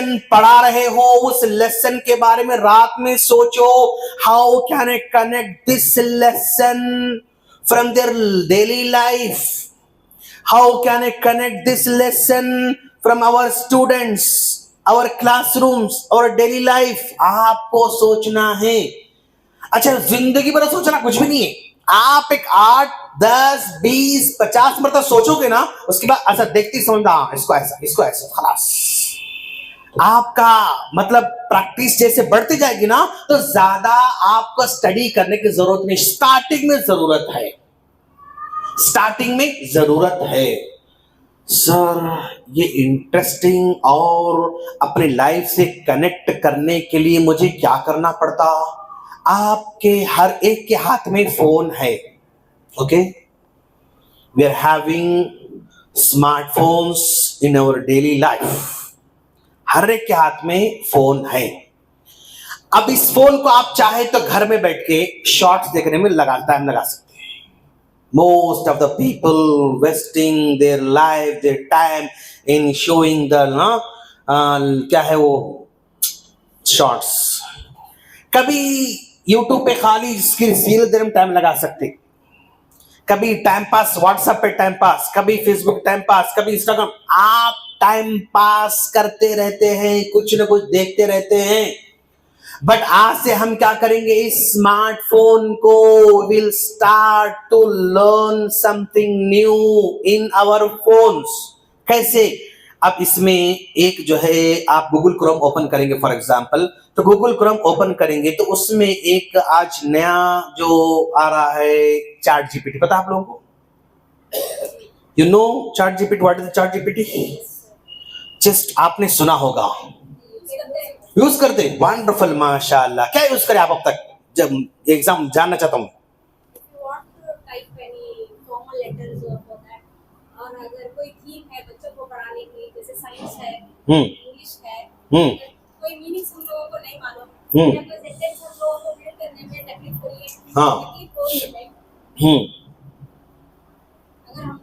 Lesson पढ़ा रहे हो उस लेसन के बारे में रात में सोचो, how can I connect this lesson from their daily life, how can I connect this lesson from our students, our classrooms, our daily life. आपको सोचना है। अच्छा, जिंदगी भर सोचना कुछ भी नहीं है। आप एक 8, 10, 20, 50 मरतबा सोचोगे ना, उसके बाद ऐसा देखती समझना, इसको ऐसा, इसको ऐसा, खलास। आपका मतलब प्रैक्टिस जैसे बढ़ती जाएगी ना, तो ज्यादा आपको स्टडी करने की जरूरत नहीं। स्टार्टिंग में जरूरत है, स्टार्टिंग में जरूरत है। सर, ये इंटरेस्टिंग और अपने लाइफ से कनेक्ट करने के लिए मुझे क्या करना पड़ता? आपके हर एक के हाथ में फोन है। Okay, we are having smartphones in our daily life. हर एक के हाथ में फोन है। अब इस फोन को आप चाहे तो घर में बैठ के शॉर्ट्स देखने में टाइम लगा सकते हैं। Most of the people wasting their life, their time in showing the क्या है वो शॉर्ट्स। कभी यूट्यूब पे खाली इसकी रील देने में टाइम लगा सकते, कभी टाइम पास व्हाट्सएप पे टाइम पास, कभी फेसबुक टाइम पास, कभी इंस्टाग्राम। आप टाइम पास करते रहते हैं, कुछ ना कुछ देखते रहते हैं। बट आज से हम क्या करेंगे? इस स्मार्टफोन को will start to learn something new in our phones. कैसे? अब इसमें एक जो है, आप गूगल क्रोम ओपन करेंगे फॉर एग्जांपल, तो गूगल क्रोम ओपन करेंगे तो उसमें एक आज नया जो आ रहा है चैट जीपीटी। पता है आप लोगों को? You know chat GPT? What is chat GPT? Just आपने सुना होगा, यूज करते? वंडरफुल, माशाल्लाह। क्या यूज करें आप अब तक? जब एग्जाम जानना चाहता हूँ। और अगर कोई थीम है बच्चों को पढ़ाने के लिए, जैसे साइंस है, इंग्लिश है, कोई मीनिंग्स हम लोगों को नहीं मालूम, या कोई सेंटेंस हम लोगों को बिल्ड करने में तकलीफ हो रही है, तकलीफ हो रही है, अगर हम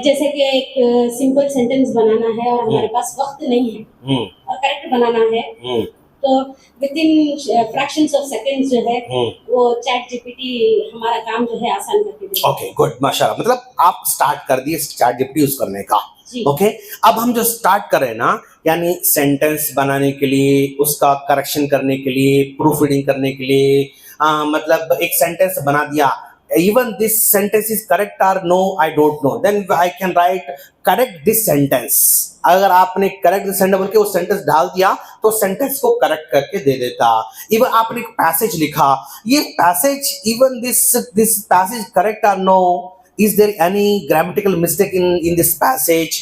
जैसे कि एक सिंपल सेंटेंस बनाना है और हमारे पास वक्त नहीं है और करेक्ट बनाना है, तो with in fractions of seconds जो है वो चैट जीपीटी हमारा काम जो है आसान करके देगा। ओके, गुड, माशाल्लाह। मतलब आप स्टार्ट कर दिए चैट जीपीटी यूज करने का। ओके, अब हम जो स्टार्ट कर रहे हैं ना, यानी सेंटेंस बनाने के लिए, उसका करेक्शन करने के लिए, प्रूफ रीडिंग करने के लिए, मतलब एक सेंटेंस बना दिया, even this sentence is correct or no, I don't know, then I can write correct this sentence। अगर आपने correct this sentence बोल के वो सेंटेंस डाल दिया तो सेंटेंस को करेक्ट करके दे देता। इवन आपने एक पैसेज लिखा, ये passage, even this passage correct or no, is there any grammatical mistake in this passage,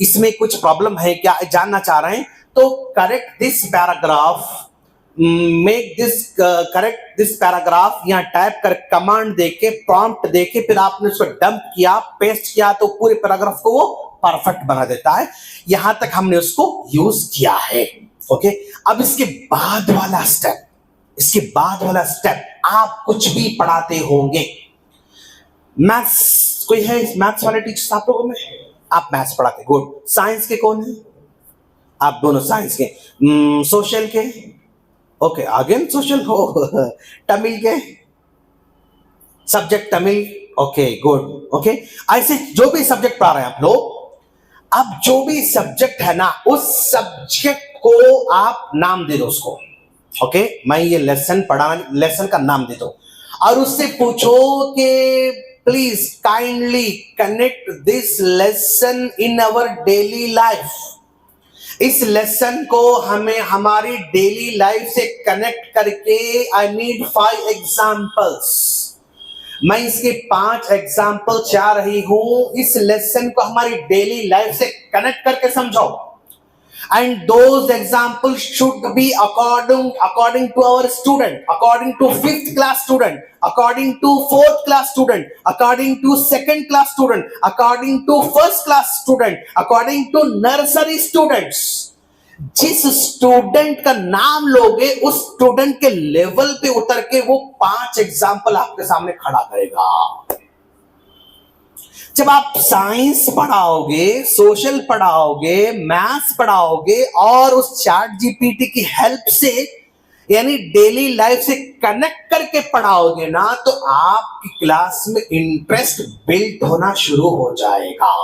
इसमें कुछ प्रॉब्लम है क्या, जानना चाह रहे हैं तो correct this paragraph, make this correct this paragraph, यहाँ टाइप कर कमांड देके, प्रॉम्प्ट देके, फिर आपने उसको डंप किया, पेस्ट किया, तो पूरे पैराग्राफ को वो परफेक्ट बना देता है। यहां तक हमने उसको यूज किया है। ओके, अब इसके बाद वाला स्टेप, इसके बाद वाला स्टेप, आप कुछ भी पढ़ाते होंगे, मैथ्स, कोई है मैथ्स वाले टीचर्स आप लोगों में? आप मैथ्स पढ़ाते, गुड। साइंस के कौन है? आप दोनों साइंस के। सोशल के? ओके, अगेन सोशल हो। तमिल के subject Tamil, okay good. Okay, ऐसे जो भी सब्जेक्ट पढ़ा रहे हैं आप लोग, अब जो भी सब्जेक्ट है ना, उस सब्जेक्ट को आप नाम दे दो उसको। ओके, मैं ये लेसन पढ़ा, लेसन का नाम दे दो और उससे पूछो कि please kindly connect this lesson in our daily life. इस लेसन को हमें हमारी डेली लाइफ से कनेक्ट करके, आई नीड 5 एग्जाम्पल्स। मैं इसके 5 एग्जाम्पल चाह रही हूं। इस लेसन को हमारी डेली लाइफ से कनेक्ट करके समझाओ। And those examples should be according to our student, according to 5th class student, according to 4th class student, according to 2nd class student, according to 1st class student, according to nursery students। जिस student का नाम लोगे, उस student के level पे उतर के वो 5 एग्जाम्पल आपके सामने खड़ा करेगा। जब आप साइंस पढ़ाओगे, सोशल पढ़ाओगे, मैथ्स पढ़ाओगे और उस चैट जीपीटी की हेल्प से यानी डेली लाइफ से कनेक्ट करके पढ़ाओगे ना, तो आपकी क्लास में इंटरेस्ट बिल्ड होना शुरू हो जाएगा।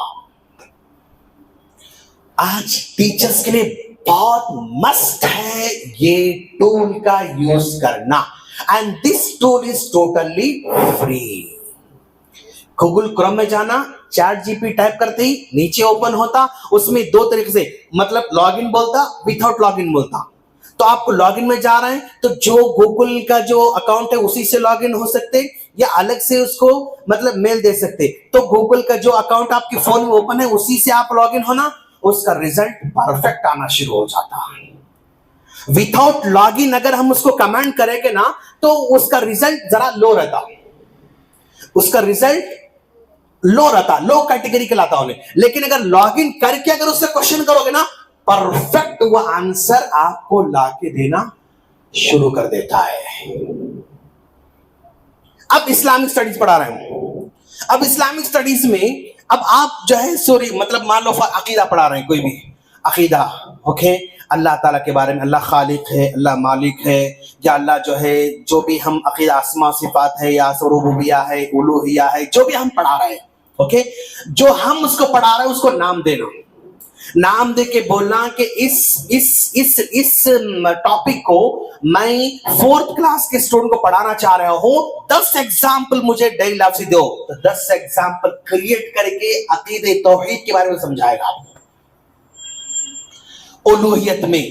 आज टीचर्स के लिए बहुत मस्त है ये टूल का यूज करना, and this tool is totally free. Google Chrome में जाना, चैट जीपी टाइप करते ही नीचे ओपन होता, उसमें दो तरीके से मतलब लॉगिन बोलता, विदाउट लॉगिन बोलता। तो आपको लॉगिन में जा रहे हैं तो जो गूगल का जो अकाउंट है उसी से लॉगिन हो सकते, या अलग से उसको मतलब मेल दे सकते। तो गूगल का जो अकाउंट आपके फोन में ओपन है उसी से आप लॉगिन होना, उसका रिजल्ट परफेक्ट आना शुरू हो जाता है। विदाउट लॉगिन अगर हम उसको कमेंट करेंगे ना, तो उसका रिजल्ट जरा लो रहता, उसका रिजल्ट लो रहता, लो कैटेगरी के लाता उन्हें। लेकिन अगर लॉगिन करके अगर उससे क्वेश्चन करोगे ना, परफेक्ट वो आंसर आपको लाके देना शुरू कर देता है। अब इस्लामिक स्टडीज पढ़ा रहे हैं। अब इस्लामिक स्टडीज में अब आप जो है सॉरी मतलब मान लो अकीदा पढ़ा रहे हैं, कोई भी अकीदा, ओके, अल्लाह ताला के बारे में, अल्लाह खालिक है, अल्लाह मालिक है, या अल्लाह जो है जो भी हम अकीदा अस्मा सिफात है या रुबूबिया है, उलूहिया है, जो भी हम पढ़ा रहे हैं, ओके, जो हम उसको पढ़ा रहे हैं उसको नाम देना, नाम दे के बोलना कि इस टॉपिक को मैं 4th क्लास के स्टूडेंट को पढ़ाना चाह रहा हूं, 10 एग्जाम्पल मुझे डेली लाइफ से दो। तो 10 एग्जाम्पल क्रिएट करके अकीदे तौहीद के बारे में समझाएगा आपको, उलूहियत में,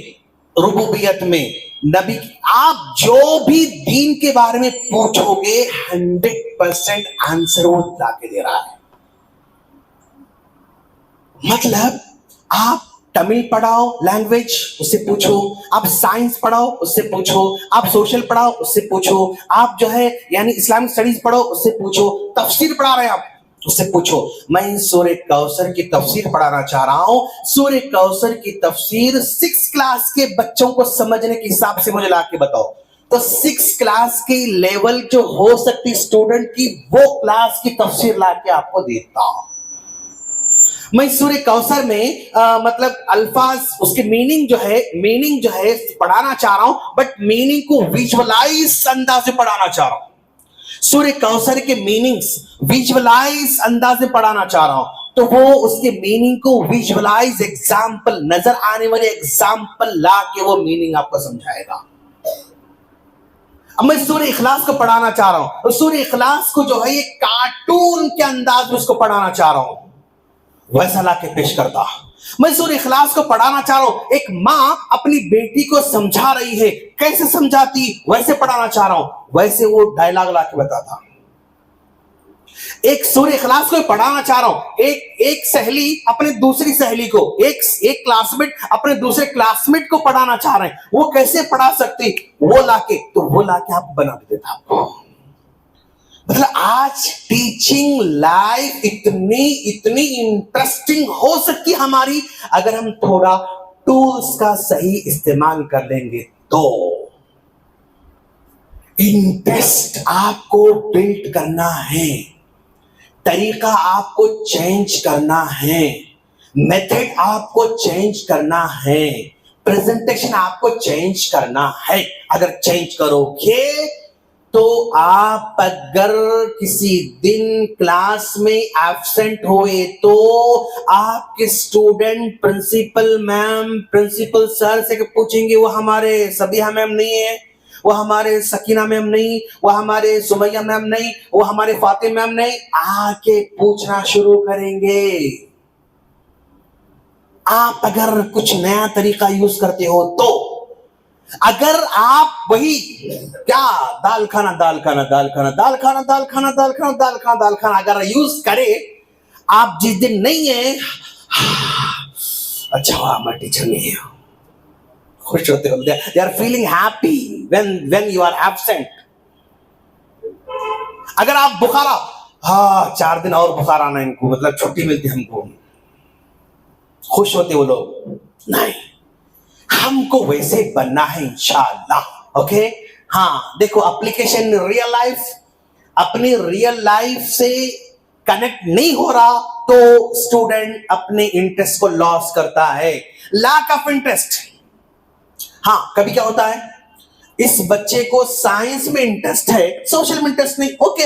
रुबूबियत में, नबी, आप जो भी दीन के बारे में पूछोगे 100% आंसर वो लाके दे रहा है। मतलब आप तमिल पढ़ाओ लैंग्वेज, उससे पूछो, आप साइंस पढ़ाओ उससे पूछो, आप सोशल पढ़ाओ उससे पूछो, आप जो है यानी इस्लामिक स्टडीज पढ़ो उससे पूछो, तफसीर पढ़ा रहे हैं आप उससे पूछो। मैं सूरह कौसर की तफसीर पढ़ाना चाह रहा हूं, सूरह कौसर की तफसीर 6 क्लास के बच्चों को समझने के हिसाब से मुझे लाके बताओ। तो 6 क्लास की लेवल जो हो सकती स्टूडेंट की, वो क्लास की तफसीर लाके आपको देता हूं। मैं सूरह कौसर में मतलब अल्फाज, उसके मीनिंग जो है पढ़ाना चाह रहा हूं, बट मीनिंग को विजुअलाइज अंदाज में पढ़ाना चाह रहा हूं। सूरह कौसर के मीनिंग्स विजुअलाइज अंदाज में पढ़ाना चाह रहा हूं, तो वो उसके मीनिंग को विजुअलाइज एग्जाम्पल, नजर आने वाले एग्जाम्पल ला के वो मीनिंग आपको समझाएगा। अब मैं सूरह इखलास को पढ़ाना चाह रहा हूं, सूरह इखलास को जो है ये कार्टून के अंदाज में उसको पढ़ाना चाह रहा हूं, वैसा लाके पेश करता। मैं सूरह इखलास को पढ़ाना चाह रहा हूं, एक मां अपनी बेटी को समझा रही है, कैसे समझाती वैसे पढ़ाना चाह रहा हूं, वैसे वो डायलॉग लाके बताता। एक सूरह इखलास को पढ़ाना चाह रहा हूं, एक सहेली अपने दूसरी सहेली को, एक क्लासमेट अपने दूसरे क्लासमेट को पढ़ाना चाह रहे हैं, वो कैसे पढ़ा सकती, वो लाके आप बना देता आपको। मतलब आज टीचिंग लाइफ इतनी इंटरेस्टिंग हो सकती हमारी, अगर हम थोड़ा टूल्स का सही इस्तेमाल कर लेंगे तो। इंटरेस्ट आपको बिल्ड करना है, तरीका आपको चेंज करना है, मेथड आपको चेंज करना है, प्रेजेंटेशन आपको चेंज करना है। अगर चेंज करोगे तो आप अगर किसी दिन क्लास में एब्सेंट हुए तो आपके student principal ma'am, principal sir से पूछेंगे, वो हमारे सबिहा मैम नहीं है, वो हमारे सकीना मैम नहीं, वो हमारे सुमैया मैम नहीं, वो हमारे फातिमा मैम नहीं, आके पूछना शुरू करेंगे। आप अगर कुछ नया तरीका यूज करते हो तो, अगर आप वही क्या दाल खाना अगर यूज करे, आप जिस दिन नहीं है, अच्छा मैं टीचर नहीं हूं, खुश होते हो, they are feeling happy when you are absent. अगर आप बुखारा, 4 दिन और बुखार आना इनको, मतलब छुट्टी मिलती हमको, खुश होते वो लोग नहीं। हमको वैसे बनना है इंशाअल्लाह, ओके। हाँ देखो, एप्लीकेशन रियल लाइफ, अपनी रियल लाइफ से कनेक्ट नहीं हो रहा तो स्टूडेंट अपने इंटरेस्ट को लॉस करता है। लैक ऑफ इंटरेस्ट, हाँ कभी क्या होता है, इस बच्चे को साइंस में इंटरेस्ट है, सोशल में इंटरेस्ट नहीं, ओके